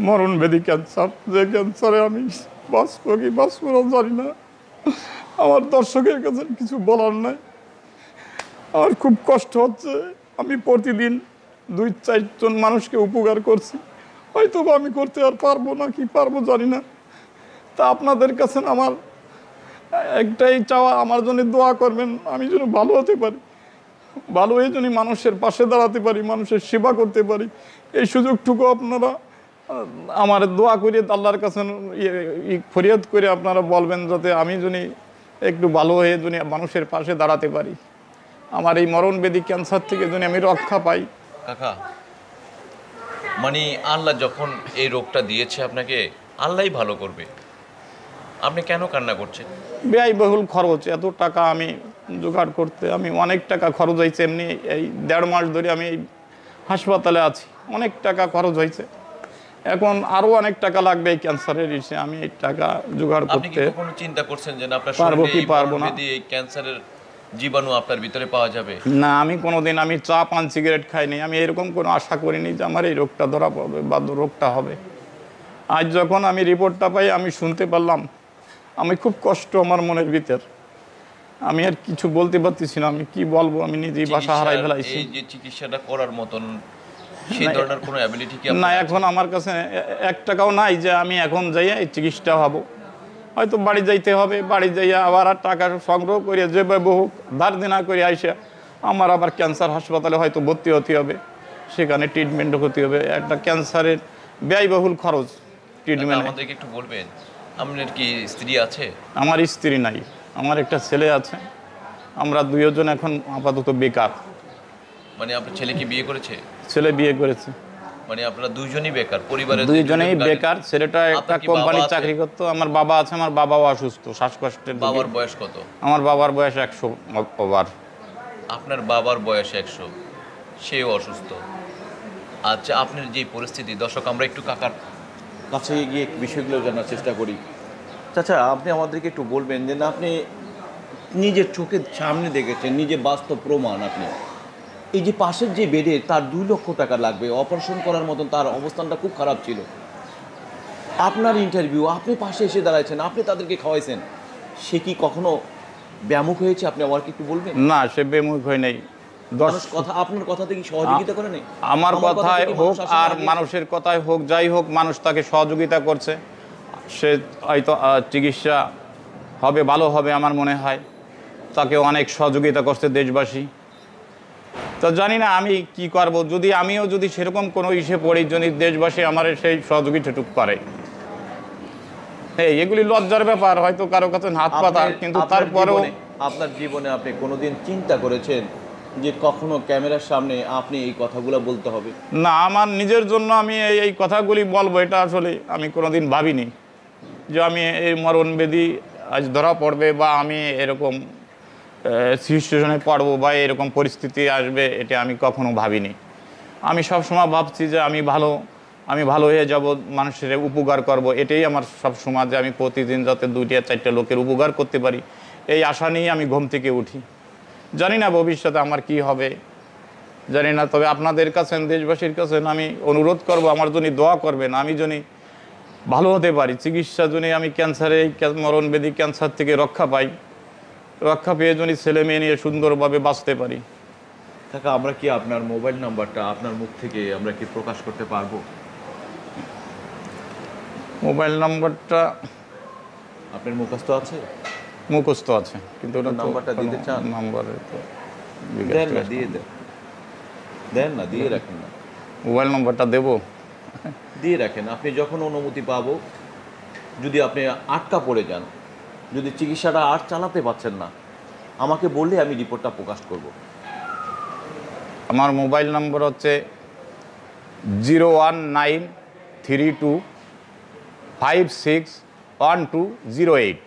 মরণব্যাধি cancer, যে ক্যান্সারে আমি বাঁচবো কি বাঁচবো না জানি না। আমার দর্শকের কাছে কিছু বলার নাই। আমার খুব কষ্ট হচ্ছে। আমি প্রতিদিন 2-4 জন মানুষকে উপকার করছি, হয়তো আমি করতে আর পারবো না কি পারবো জানি না। তা আপনাদের কাছে আমার একটাই চাওয়া, আমার জন্য দোয়া করবেন, আমি যেন ভালো হতে পারি, ভালো হয়ে যেন মানুষের পাশে দাঁড়াতে পারি, মানুষের সেবা করতে পারি। এই সুযোগটুকু আপনারা আমার দোয়া করে আল্লাহর কাছে ফরিয়াদ করে আপনারা বলবেন, যাতে আমি যেন একটু ভালো হয়ে যেন মানুষের পাশে দাঁড়াতে পারি, আমার এই মরণব্যাধি ক্যান্সার থেকে যেন আমি রক্ষা পাই। কাকা, মানে আল্লাহ যখন এই রোগটা দিয়েছে আপনাকে, আল্লাহই ভালো করবে, আপনি কেন কান্না করছেন? ব্যয়বহুল খরচ, এত টাকা আমি জোগাড় করতে আমি অনেক টাকা খরচ হয়েছে। এমনি এই 1.5 মাস ধরে আমি এই হাসপাতালে আছি, অনেক টাকা খরচ হয়েছে। এখন আরও অনেক টাকা লাগবে এই ক্যান্সারের ইসে, আমি এই টাকা জোগাড় করতে। আপনি কি কখনো চিন্তা করছেন যে আপনার পারবো কি পারবো না, এই ক্যান্সারের জীবাণু আপনার ভিতরে পাওয়া যাবে? না, আমি কোনোদিন আমি চা পান সিগারেট খাইনি, আমি এরকম কোনো আশা করিনি যে আমার এই রোগটা ধরা পড়বে বা রোগটা হবে। আজ যখন আমি রিপোর্টটা পাই, আমি শুনতে পারলাম, আমি খুব কষ্ট আমার মনের ভিতর, আমি আর কিছু বলতে পারতেছি না। আমি কি বলবো, আমি নিজেই ভাষা হারাই ফেলাইছি। এই যে চিকিৎসাটা করার মতন সেই ধরনের কোনো অ্যাবিলিটি কি না, এখন আমার কাছে 1 টাকাও নাই যে আমি এখন যাইয়া এই চিকিৎসা হব। হয়তো বাড়ি যাইতে হবে, বাড়ি যাইয়া আবার আর টাকা সংগ্রহ করে যেভাবে হোক ধার দেনা করে আইসা আমার আবার ক্যান্সার হাসপাতালে হয়তো ভর্তি হতে হবে, সেখানে ট্রিটমেন্টও করতে হবে। একটা ক্যান্সারের ব্যয়বহুল খরচ ট্রিটমেন্ট। আমাদেরকে একটু বলবেন, আপনার কি স্ত্রী আছে? আমার স্ত্রী নাই, আমার একটা ছেলে আছে। আমরা 2 জন এখন আপাতত বেকার। মানে আপনার ছেলে কি বিয়ে করেছে? ছেলে বিয়ে করেছে। মানে আপনারা 2 জনই বেকার, পরিবারের 2 জনেই বেকার। ছেলেটা একটা কোম্পানির চাকরি করতো। আমার বাবা আছে, আমার বাবাও অসুস্থ, শ্বাসকষ্টের। বাবার বয়স কত? আমার বাবার বয়স 100 ওভার। আপনার বাবার বয়স 100, সেও অসুস্থ। আচ্ছা, আপনার যে পরিস্থিতি, দর্শক আমরা একটু কাকার কাছে গিয়ে বিষয়গুলো জানার চেষ্টা করি। চাচা, আপনি আমাদেরকে একটু বলবেন যে না, আপনি নিজের চোখের সামনে দেখেছেন, নিজে বাস্তব প্রমাণ। আপনি এই যে পাশের যে বেডে তার 2 লক্ষ টাকা লাগবে অপারেশন করার মতন, তার অবস্থানটা খুব খারাপ ছিল। আপনার ইন্টারভিউ, আপনি পাশে এসে দাঁড়াইছেন, আপনি তাদেরকে খাওয়াইছেন, সে কি কখনো ব্যামুখ হয়েছে? আপনি আমাকে একটু বলবেন। না, সে বেমুখ হয় নাই। কথা আপনার কথাতে কি সহযোগিতা করে নাই? আমার কথায় হোক আর মানুষের কথায় হোক, যাই হোক, মানুষ তাকে সহযোগিতা করছে। সে হয়তো চিকিৎসা হবে, ভালো হবে আমার মনে হয়। তাকে অনেক সহযোগিতা করছে দেশবাসী। তো জানি না আমি কি করব, যদি আমিও যদি সেরকম কোনো ইসে পড়ি, যদি দেশবাসী আমার সেই সহযোগিতাটুকু করে। এগুলি লজ্জার ব্যাপার, হয়তো কারো কাছে হাত পাতা, কিন্তু তারপরেও আপনার জীবনে আপনি কোনোদিন চিন্তা করেছেন যে কখনো ক্যামেরার সামনে আপনি এই কথাগুলো বলতে হবে? না, আমার নিজের জন্য আমি এই কথাগুলি বলবো, এটা আসলে আমি কোনোদিন ভাবিনি যে আমি এই মরণব্যাধি আজ ধরা পড়বে, বা আমি এরকম সিচুয়েশনে পড়বো, বা এরকম পরিস্থিতি আসবে, এটা আমি কখনো ভাবিনি। আমি সবসময় ভাবছি যে আমি ভালো হয়ে যাব, মানুষের উপকার করব। এটাই আমার সবসময়, যে আমি প্রতিদিন যাতে 2-4টা লোকের উপকার করতে পারি, এই আশা নিয়েই আমি ঘুম থেকে উঠি। জানি না ভবিষ্যতে আমার কি হবে, জানি না। তবে আপনাদের কাছে, দেশবাসীর কাছে আমি অনুরোধ করব, আমার জন্য দোয়া করবেন, আমি যেন ভালো হতে পারি, চিকিৎসা জন্য আমি ক্যান্সারে, এই মরণব্যাধি ক্যান্সার থেকে রক্ষা পাই, রক্ষা পেয়ে যেন ছেলে মেয়ে নিয়ে সুন্দরভাবে বাঁচতে পারি। কাকা, আমরা কি আপনার মোবাইল নাম্বারটা আপনার মুখ থেকে আমরা কি প্রকাশ করতে পারবো? মোবাইল নাম্বারটা আপনার মুখস্থ আছে? মুখস্থ আছে, কিন্তু ওটা নাম্বারটা দিতে চান? নাম্বারে তো দেন না, দিয়ে দেন না, দিয়ে রাখেন না। মোবাইল নাম্বারটা দেবো? দিয়ে রাখেন। আপনি যখন অনুমতি পাবো, যদি আপনি আটকা পড়ে যান, যদি চিকিৎসাটা আর চালাতে পারছেন না, আমাকে বললে আমি রিপোর্টটা প্রকাশ করব। আমার মোবাইল নম্বর হচ্ছে 01932561208।